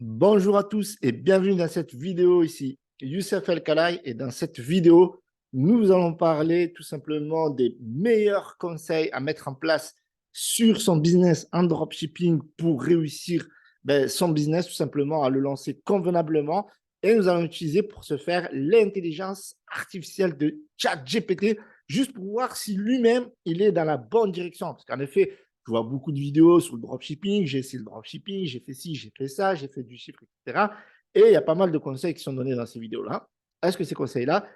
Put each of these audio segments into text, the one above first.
Bonjour à tous et bienvenue dans cette vidéo ici. Youssef El Khalai et dans cette vidéo, nous allons parler tout simplement des meilleurs conseils à mettre en place sur son business en dropshipping pour réussir son business, tout simplement à le lancer convenablement. Et nous allons utiliser pour ce faire l'intelligence artificielle de ChatGPT juste pour voir si lui-même il est dans la bonne direction. Parce qu'en effet, je vois beaucoup de vidéos sur le dropshipping, j'ai essayé le dropshipping, j'ai fait ci, j'ai fait ça, j'ai fait du chiffre, etc. Et il y a pas mal de conseils qui sont donnés dans ces vidéos-là. Est-ce que ces conseils-là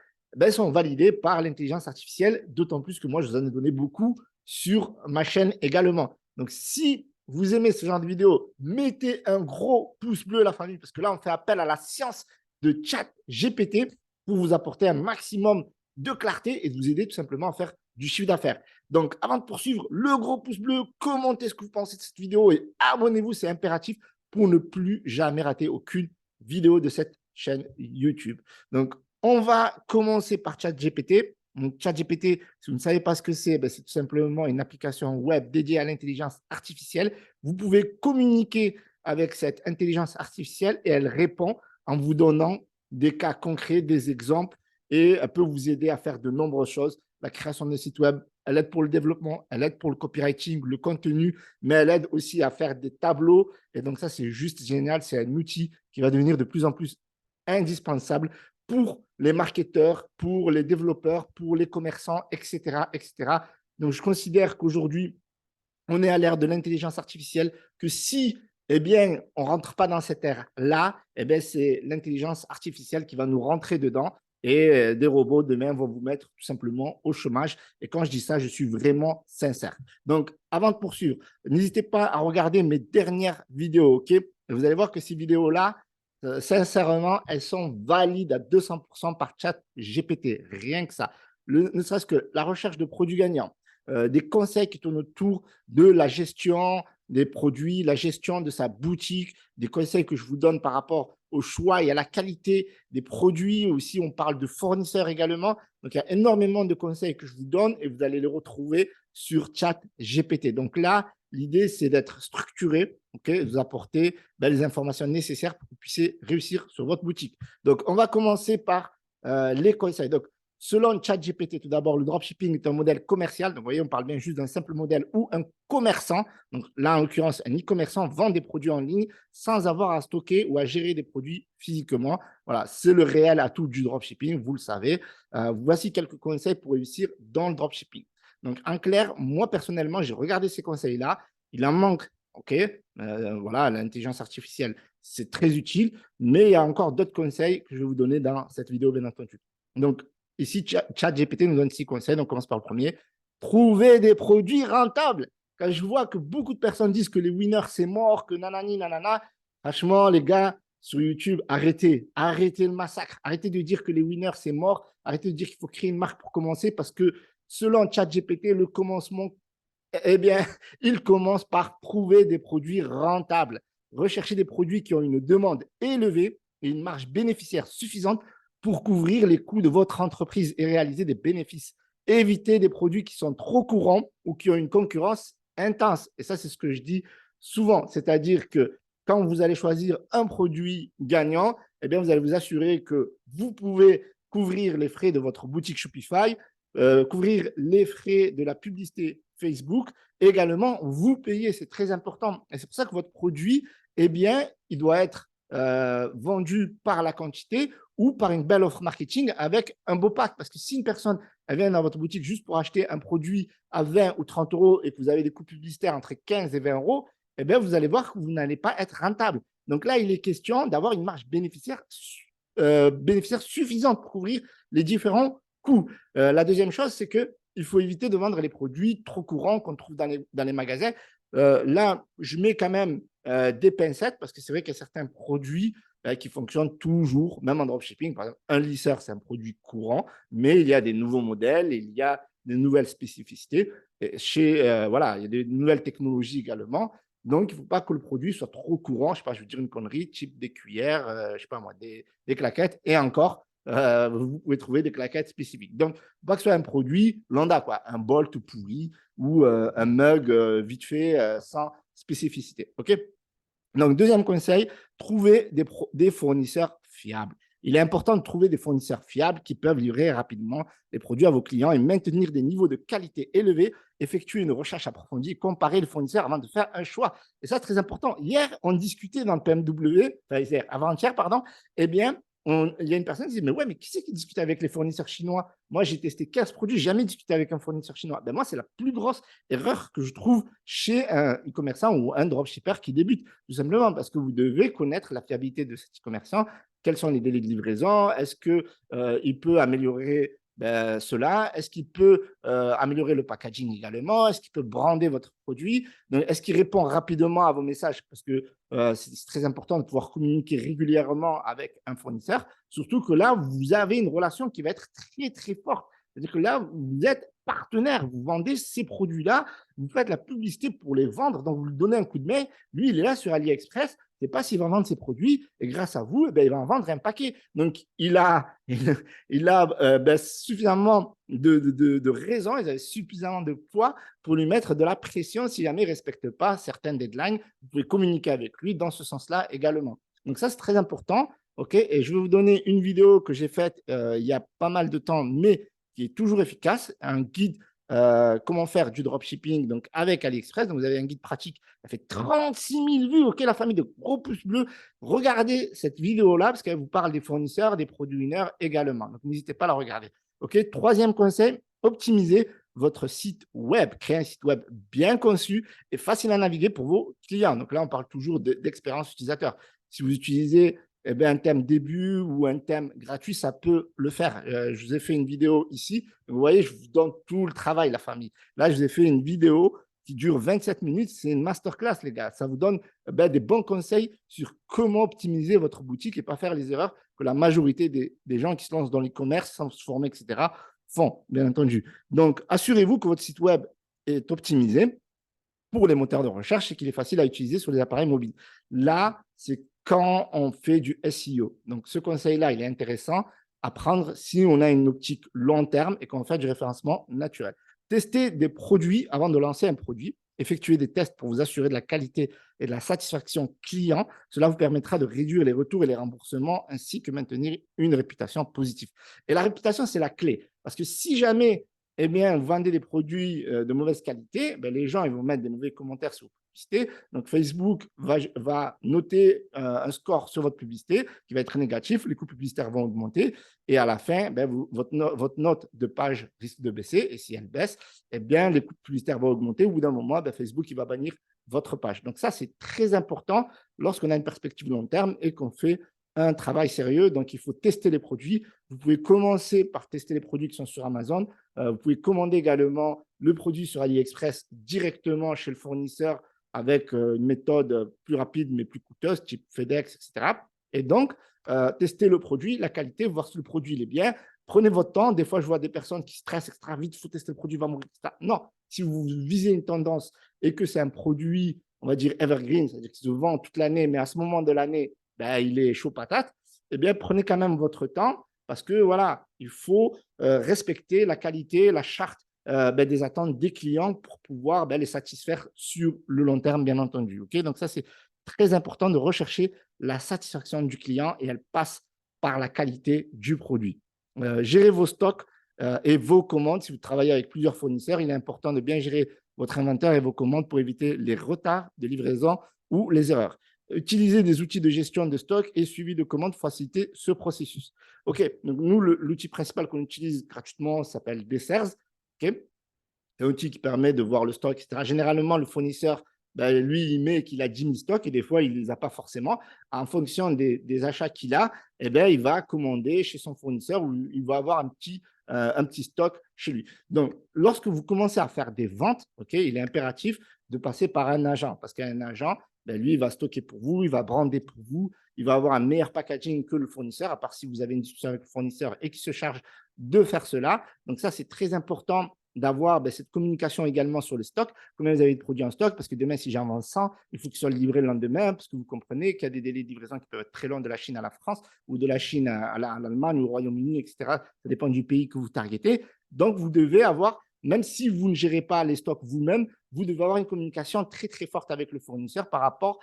sont validés par l'intelligence artificielle, d'autant plus que moi, je vous en ai donné beaucoup sur ma chaîne également. Donc, si vous aimez ce genre de vidéos, mettez un gros pouce bleu, la famille, parce que là, on fait appel à la science de chat GPT pour vous apporter un maximum de clarté et de vous aider tout simplement à faire du chiffre d'affaires. Donc, avant de poursuivre, le gros pouce bleu, commentez ce que vous pensez de cette vidéo et abonnez-vous, c'est impératif pour ne plus jamais rater aucune vidéo de cette chaîne YouTube. Donc, on va commencer par ChatGPT. Donc, ChatGPT, si vous ne savez pas ce que c'est tout simplement une application web dédiée à l'intelligence artificielle. Vous pouvez communiquer avec cette intelligence artificielle et elle répond en vous donnant des cas concrets, des exemples et elle peut vous aider à faire de nombreuses choses. La création de sites web, elle aide pour le développement, elle aide pour le copywriting, le contenu, mais elle aide aussi à faire des tableaux. Et donc ça, c'est juste génial. C'est un outil qui va devenir de plus en plus indispensable pour les marketeurs, pour les développeurs, pour les commerçants, etc., etc. Donc, je considère qu'aujourd'hui, on est à l'ère de l'intelligence artificielle, que si on ne rentre pas dans cette ère-là, c'est l'intelligence artificielle qui va nous rentrer dedans et des robots demain vont vous mettre tout simplement au chômage. Et quand je dis ça, je suis vraiment sincère. Donc, avant de poursuivre, n'hésitez pas à regarder mes dernières vidéos, ok? Et vous allez voir que ces vidéos-là, sincèrement, elles sont valides à 200% par chat GPT, rien que ça. Ne serait-ce que la recherche de produits gagnants, des conseils qui tournent autour de la gestion des produits, la gestion de sa boutique, des conseils que je vous donne par rapport au choix et à la qualité des produits. Aussi, on parle de fournisseurs également. Donc, il y a énormément de conseils que je vous donne et vous allez les retrouver sur ChatGPT. Donc là, l'idée, c'est d'être structuré, de vous apporter les informations nécessaires pour que vous puissiez réussir sur votre boutique. Donc, on va commencer par les conseils. Donc, selon ChatGPT, tout d'abord, le dropshipping est un modèle commercial. Donc, vous voyez, on parle bien juste d'un simple modèle où un commerçant, donc là, en l'occurrence, un e-commerçant vend des produits en ligne sans avoir à stocker ou à gérer des produits physiquement. Voilà, c'est le réel atout du dropshipping, vous le savez. Voici quelques conseils pour réussir dans le dropshipping. Donc, en clair, moi, personnellement, j'ai regardé ces conseils-là. Il en manque, OK, voilà, l'intelligence artificielle, c'est très utile, mais il y a encore d'autres conseils que je vais vous donner dans cette vidéo, bien entendu. Donc, ici, ChatGPT nous donne 6 conseils. Donc, on commence par le premier. Trouver des produits rentables. Quand je vois que beaucoup de personnes disent que les winners, c'est mort, que nanani, nanana, franchement, les gars, sur YouTube, arrêtez. Arrêtez le massacre. Arrêtez de dire que les winners, c'est mort. Arrêtez de dire qu'il faut créer une marque pour commencer parce que selon ChatGPT, le commencement, il commence par trouver des produits rentables. Rechercher des produits qui ont une demande élevée et une marge bénéficiaire suffisante pour couvrir les coûts de votre entreprise et réaliser des bénéfices. Évitez des produits qui sont trop courants ou qui ont une concurrence intense. Et ça, c'est ce que je dis souvent. C'est-à-dire que quand vous allez choisir un produit gagnant, vous allez vous assurer que vous pouvez couvrir les frais de votre boutique Shopify, couvrir les frais de la publicité Facebook. Également, vous payez, c'est très important. Et c'est pour ça que votre produit, il doit être vendu par la quantité ou par une belle offre marketing avec un beau pack. Parce que si une personne elle vient dans votre boutique juste pour acheter un produit à 20 ou 30 euros et que vous avez des coûts publicitaires entre 15 et 20 euros, vous allez voir que vous n'allez pas être rentable. Donc là, il est question d'avoir une marge bénéficiaire suffisante pour couvrir les différents coûts. La deuxième chose, c'est qu'il faut éviter de vendre les produits trop courants qu'on trouve dans les magasins. Là, je mets quand même des pincettes parce que c'est vrai qu'il y a certains produits qui fonctionnent toujours, même en dropshipping. Par exemple, un lisseur, c'est un produit courant, mais il y a des nouveaux modèles, il y a de nouvelles spécificités. Voilà, il y a des nouvelles technologies également. Donc, il ne faut pas que le produit soit trop courant. Je ne sais pas, je veux dire une connerie, type des cuillères, je ne sais pas moi, des claquettes. Et encore, vous pouvez trouver des claquettes spécifiques. Donc, il ne faut pas que ce soit un produit lambda, quoi, un bol tout pourri ou un mug vite fait sans spécificité. OK? Donc, deuxième conseil, trouver des fournisseurs fiables. Il est important de trouver des fournisseurs fiables qui peuvent livrer rapidement les produits à vos clients et maintenir des niveaux de qualité élevés, effectuer une recherche approfondie, comparer les fournisseurs avant de faire un choix. Et ça, c'est très important. Hier, on discutait dans le PMW, enfin, avant-hier, pardon, eh bien, il y a une personne qui dit, mais ouais, mais qui c'est qui discute avec les fournisseurs chinois? Moi, j'ai testé 15 produits, jamais discuté avec un fournisseur chinois. Ben, moi, c'est la plus grosse erreur que je trouve chez un e-commerçant ou un dropshipper qui débute, tout simplement parce que vous devez connaître la fiabilité de cet e-commerçant. Quels sont les délais de livraison? Est-ce qu'il peut améliorer cela? Est-ce qu'il peut améliorer le packaging également? Est-ce qu'il peut brander votre produit? Est-ce qu'il répond rapidement à vos messages? Parce que c'est très important de pouvoir communiquer régulièrement avec un fournisseur, surtout que là, vous avez une relation qui va être très, très forte. C'est-à-dire que là, vous êtes partenaire, vous vendez ces produits-là, vous faites la publicité pour les vendre, donc vous lui donnez un coup de main. Lui, il est là sur AliExpress, je ne sais pas s'il va vendre ses produits, et grâce à vous, il va en vendre un paquet. Donc, il a suffisamment de raisons, il a suffisamment de poids pour lui mettre de la pression si jamais il ne respecte pas certaines deadlines. Vous pouvez communiquer avec lui dans ce sens-là également. Donc, ça, c'est très important. OK, et je vais vous donner une vidéo que j'ai faite il y a pas mal de temps, mais qui est toujours efficace, un guide comment faire du dropshipping donc avec AliExpress. Donc, vous avez un guide pratique, ça fait 36 000 vues. OK, la famille de gros pouces bleus. Regardez cette vidéo-là parce qu'elle vous parle des fournisseurs, des produits winners également. Donc, n'hésitez pas à la regarder. OK, troisième conseil, optimisez votre site web. Créez un site web bien conçu et facile à naviguer pour vos clients. Donc là, on parle toujours d'expérience utilisateur. Si vous utilisez un thème début ou un thème gratuit, ça peut le faire. Je vous ai fait une vidéo ici. Vous voyez, je vous donne tout le travail, la famille. Là, je vous ai fait une vidéo qui dure 27 minutes. C'est une masterclass, les gars. Ça vous donne des bons conseils sur comment optimiser votre boutique et pas faire les erreurs que la majorité des gens qui se lancent dans l'e-commerce sans se former, etc., font, bien entendu. Donc, assurez-vous que votre site web est optimisé pour les moteurs de recherche et qu'il est facile à utiliser sur les appareils mobiles. Là, c'est quand on fait du SEO. Donc, ce conseil-là, il est intéressant à prendre si on a une optique long terme et qu'on fait du référencement naturel. Testez des produits avant de lancer un produit. Effectuez des tests pour vous assurer de la qualité et de la satisfaction client. Cela vous permettra de réduire les retours et les remboursements ainsi que maintenir une réputation positive. Et la réputation, c'est la clé. Parce que si jamais vous vendez des produits de mauvaise qualité, les gens ils vont mettre des mauvais commentaires sur votre publicité. Donc, Facebook va noter un score sur votre publicité qui va être négatif. Les coûts publicitaires vont augmenter. Et à la fin, votre note de page risque de baisser. Et si elle baisse, les coûts publicitaires vont augmenter. Au bout d'un moment, Facebook il va bannir votre page. Donc, ça, c'est très important lorsqu'on a une perspective long terme et qu'on fait un travail sérieux. Donc, il faut tester les produits. Vous pouvez commencer par tester les produits qui sont sur Amazon. Vous pouvez commander également le produit sur AliExpress directement chez le fournisseur avec une méthode plus rapide mais plus coûteuse, type FedEx, etc. Et donc, tester le produit, la qualité, voir si le produit il est bien. Prenez votre temps. Des fois, je vois des personnes qui stressent extra vite. Il faut tester le produit, va mourir, etc. Non, si vous visez une tendance et que c'est un produit, on va dire evergreen, c'est-à-dire qu'il se vend toute l'année, mais à ce moment de l'année, il est chaud patate, prenez quand même votre temps parce que voilà, il faut respecter la qualité, la charte des attentes des clients pour pouvoir les satisfaire sur le long terme, bien entendu. Okay, donc, ça, c'est très important de rechercher la satisfaction du client et elle passe par la qualité du produit. Gérez vos stocks et vos commandes. Si vous travaillez avec plusieurs fournisseurs, il est important de bien gérer votre inventaire et vos commandes pour éviter les retards de livraison ou les erreurs. Utiliser des outils de gestion de stock et suivi de commandes pour faciliter ce processus. OK, donc nous, l'outil principal qu'on utilise gratuitement s'appelle Desserts. OK, c'est un outil qui permet de voir le stock, etc. Généralement, le fournisseur, lui, il met qu'il a 10 000 stocks et des fois, il ne les a pas forcément. En fonction des achats qu'il a, il va commander chez son fournisseur ou il va avoir un petit stock chez lui. Donc, lorsque vous commencez à faire des ventes, okay, il est impératif de passer par un agent parce qu'un agent, lui, il va stocker pour vous, il va brander pour vous, il va avoir un meilleur packaging que le fournisseur, à part si vous avez une discussion avec le fournisseur et qui se charge de faire cela. Donc, ça, c'est très important d'avoir cette communication également sur le stock. Combien vous avez de produits en stock? Parce que demain, si j'en vends 100, il faut qu'ils soient livrés le lendemain, parce que vous comprenez qu'il y a des délais de livraison qui peuvent être très longs de la Chine à la France ou de la Chine à l'Allemagne ou au Royaume-Uni, etc. Ça dépend du pays que vous targetez. Donc, vous devez avoir, même si vous ne gérez pas les stocks vous-même, vous devez avoir une communication très, très forte avec le fournisseur par rapport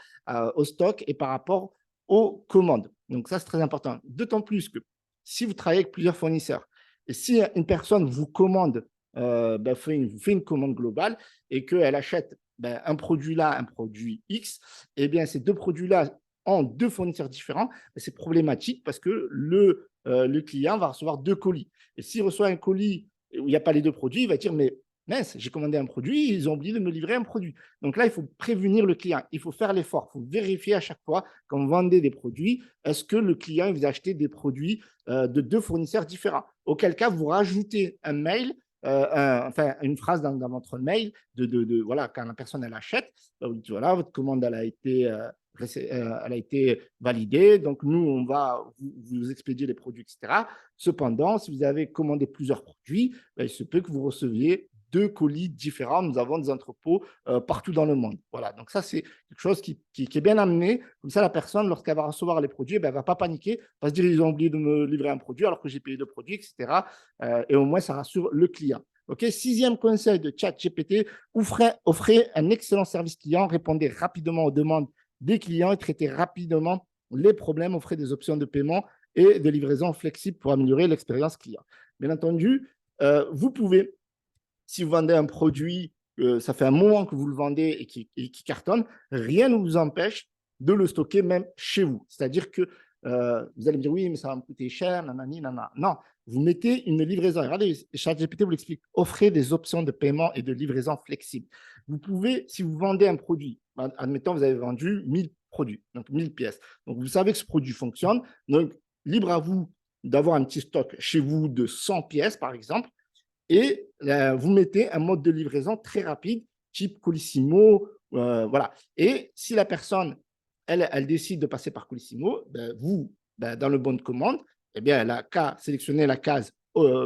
au stock et par rapport aux commandes. Donc, ça, c'est très important. D'autant plus que si vous travaillez avec plusieurs fournisseurs et si une personne vous commande, vous fait une commande globale et qu'elle achète un produit là, un produit X, eh bien, ces deux produits-là ont deux fournisseurs différents, c'est problématique parce que le client va recevoir deux colis. Et s'il reçoit un colis où il n'y a pas les deux produits, il va dire, mais mince, j'ai commandé un produit, ils ont oublié de me livrer un produit. Donc là, il faut prévenir le client, il faut faire l'effort, il faut vérifier à chaque fois quand vous vendez des produits, est-ce que le client il vous a acheté des produits de deux fournisseurs différents. Auquel cas, vous rajoutez un mail, une phrase dans votre mail voilà, quand la personne elle achète, vous dites, voilà, votre commande elle a été validée, donc nous, on va vous expédier les produits, etc. Cependant, si vous avez commandé plusieurs produits, il se peut que vous receviez deux colis différents. Nous avons des entrepôts partout dans le monde. Voilà, donc ça, c'est quelque chose qui est bien amené. Comme ça, la personne, lorsqu'elle va recevoir les produits, elle ne va pas paniquer, elle va se dire, ils ont oublié de me livrer un produit alors que j'ai payé deux produits, etc. Et au moins, ça rassure le client. OK, sixième conseil de ChatGPT, offrez un excellent service client, répondez rapidement aux demandes des clients et traitez rapidement les problèmes, offrez des options de paiement et de livraison flexibles pour améliorer l'expérience client. Bien entendu, vous pouvez, si vous vendez un produit, ça fait un moment que vous le vendez et qui cartonne, rien ne vous empêche de le stocker même chez vous. C'est-à-dire que vous allez me dire, oui, mais ça va me coûter cher, nanani, nanana. Non, vous mettez une livraison. Regardez, ChatGPT vous l'explique. Offrez des options de paiement et de livraison flexibles. Vous pouvez, si vous vendez un produit, admettons, vous avez vendu 1000 produits, donc 1000 pièces. Donc, vous savez que ce produit fonctionne. Donc, libre à vous d'avoir un petit stock chez vous de 100 pièces, par exemple, et vous mettez un mode de livraison très rapide, type Colissimo, voilà. Et si la personne, elle décide de passer par Colissimo, vous, dans le bon de commande, eh bien, elle n'a qu'à sélectionner la case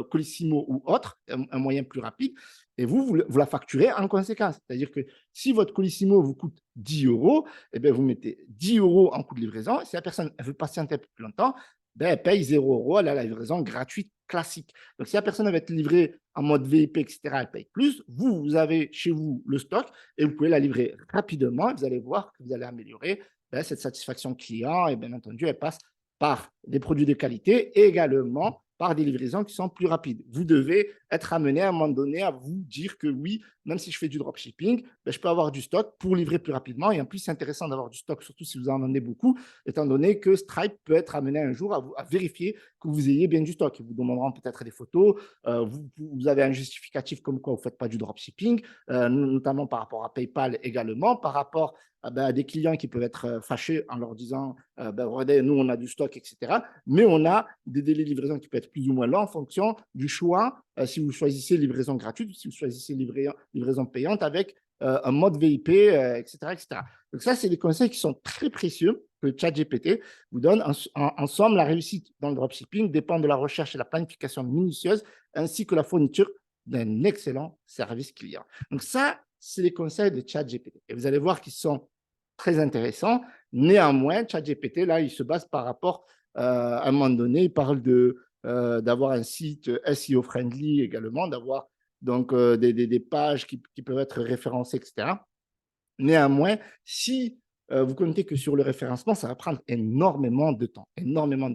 Colissimo ou autre, un moyen plus rapide, et vous la facturez en conséquence. C'est-à-dire que si votre Colissimo vous coûte 10 euros, eh bien, vous mettez 10 euros en coût de livraison. Et si la personne elle veut patienter un peu plus longtemps, elle paye 0 euros, elle a la livraison gratuite classique. Donc, si la personne va être livrée en mode VIP, etc., elle paye plus. Vous avez chez vous le stock et vous pouvez la livrer rapidement. Et vous allez voir que vous allez améliorer cette satisfaction client. Et bien entendu, elle passe par des produits de qualité et également par des livraisons qui sont plus rapides. Vous devez être amené à un moment donné à vous dire que oui, même si je fais du dropshipping, je peux avoir du stock pour livrer plus rapidement. Et en plus, c'est intéressant d'avoir du stock, surtout si vous en vendez beaucoup, étant donné que Stripe peut être amené un jour à vérifier que vous ayez bien du stock. Ils vous demanderont peut-être des photos. Vous avez un justificatif comme quoi vous ne faites pas du dropshipping, notamment par rapport à PayPal également, par rapport à des clients qui peuvent être fâchés en leur disant regardez, nous, on a du stock, etc. Mais on a des délais de livraison qui peuvent être plus ou moins longs en fonction du choix, si vous choisissez livraison gratuite ou si vous choisissez livraison payante avec un mode VIP, etc., etc. Donc ça, c'est des conseils qui sont très précieux que ChatGPT vous donne. En somme, la réussite dans le dropshipping dépend de la recherche et la planification minutieuse ainsi que la fourniture d'un excellent service client. Donc ça, c'est les conseils de ChatGPT. Et vous allez voir qu'ils sont très intéressants. Néanmoins, ChatGPT, là, il se base par rapport, à un moment donné, il parle d'avoir un site SEO friendly également, d'avoir donc des pages qui peuvent être référencées, etc. Néanmoins, si vous comptez que sur le référencement, ça va prendre énormément de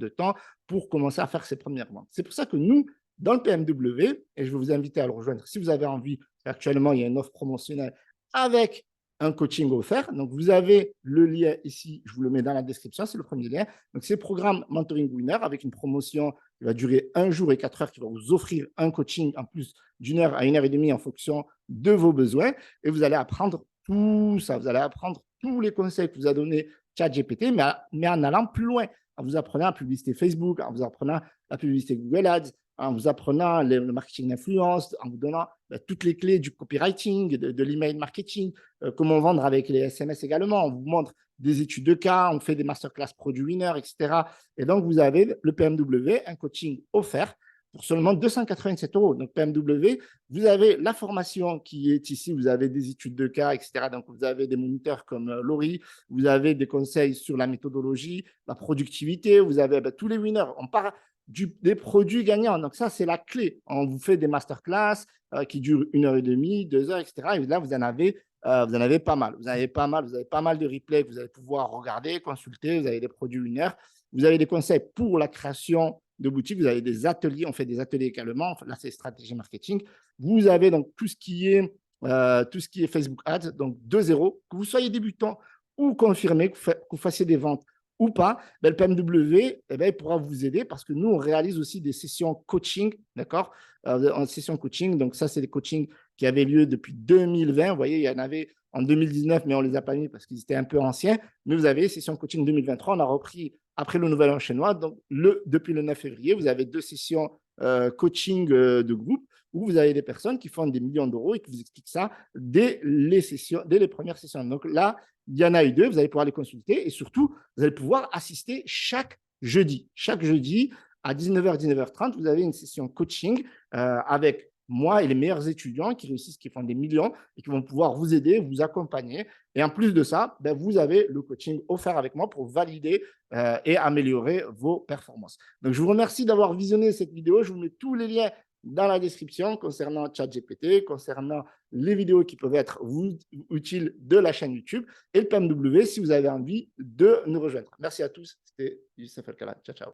temps pour commencer à faire ses premières ventes. C'est pour ça que nous, dans le PMW, et je vais vous inviter à le rejoindre si vous avez envie, actuellement, il y a une offre promotionnelle avec un coaching offert. Donc, vous avez le lien ici, je vous le mets dans la description, c'est le premier lien. Donc, c'est le programme Mentoring Winner avec une promotion qui va durer 1 jour et 4 heures, qui va vous offrir un coaching en plus d'1 heure à 1 heure et demie en fonction de vos besoins. Et vous allez apprendre tout ça. Vous allez apprendre tous les conseils que vous a donné ChatGPT, mais en allant plus loin, en vous apprenant la publicité Facebook, en vous apprenant la publicité Google Ads, en vous apprenant le marketing d'influence, en vous donnant toutes les clés du copywriting, de l'email marketing, comment vendre avec les SMS également. On vous montre des études de cas, on fait des masterclass produits winners, etc. Et donc, vous avez le PMW, un coaching offert pour seulement 287 euros. Donc, PMW, vous avez la formation qui est ici, vous avez des études de cas, etc. Donc, vous avez des moniteurs comme Laurie, vous avez des conseils sur la méthodologie, la productivité, vous avez tous les winners. On part des produits gagnants. Donc, ça, c'est la clé. On vous fait des masterclass qui durent 1h30, 2 heures, etc. Et là, vous en avez pas mal. Vous avez pas mal de replays que vous allez pouvoir regarder, consulter. Vous avez des produits 1 heure. Vous avez des conseils pour la création de boutiques. Vous avez des ateliers. On fait des ateliers également. Là, c'est stratégie marketing. Vous avez donc tout ce qui est Facebook Ads, donc de zéro, que vous soyez débutant ou confirmé, que vous fassiez des ventes ou pas, ben, le PMW, il pourra vous aider parce que nous, on réalise aussi des sessions coaching, d'accord, en session coaching. Donc, ça, c'est des coachings qui avaient lieu depuis 2020. Vous voyez, il y en avait en 2019, mais on ne les a pas mis parce qu'ils étaient un peu anciens. Mais vous avez session coaching 2023. On a repris après le Nouvel An chinois. Donc, depuis le 9 février, vous avez 2 sessions coaching de groupe où vous avez des personnes qui font des millions d'euros et qui vous expliquent ça dès les premières sessions. Donc là, il y en a eu 2, vous allez pouvoir les consulter et surtout, vous allez pouvoir assister chaque jeudi. Chaque jeudi, à 19h, 19h30, vous avez une session coaching avec moi et les meilleurs étudiants qui réussissent, qui font des millions et qui vont pouvoir vous aider, vous accompagner. Et en plus de ça, ben, vous avez le coaching offert avec moi pour valider et améliorer vos performances. Donc, je vous remercie d'avoir visionné cette vidéo. Je vous mets tous les liens dans la description concernant ChatGPT, concernant les vidéos qui peuvent être utiles de la chaîne YouTube et le PMW si vous avez envie de nous rejoindre. Merci à tous. C'était Youssef El Khalad. Ciao, ciao.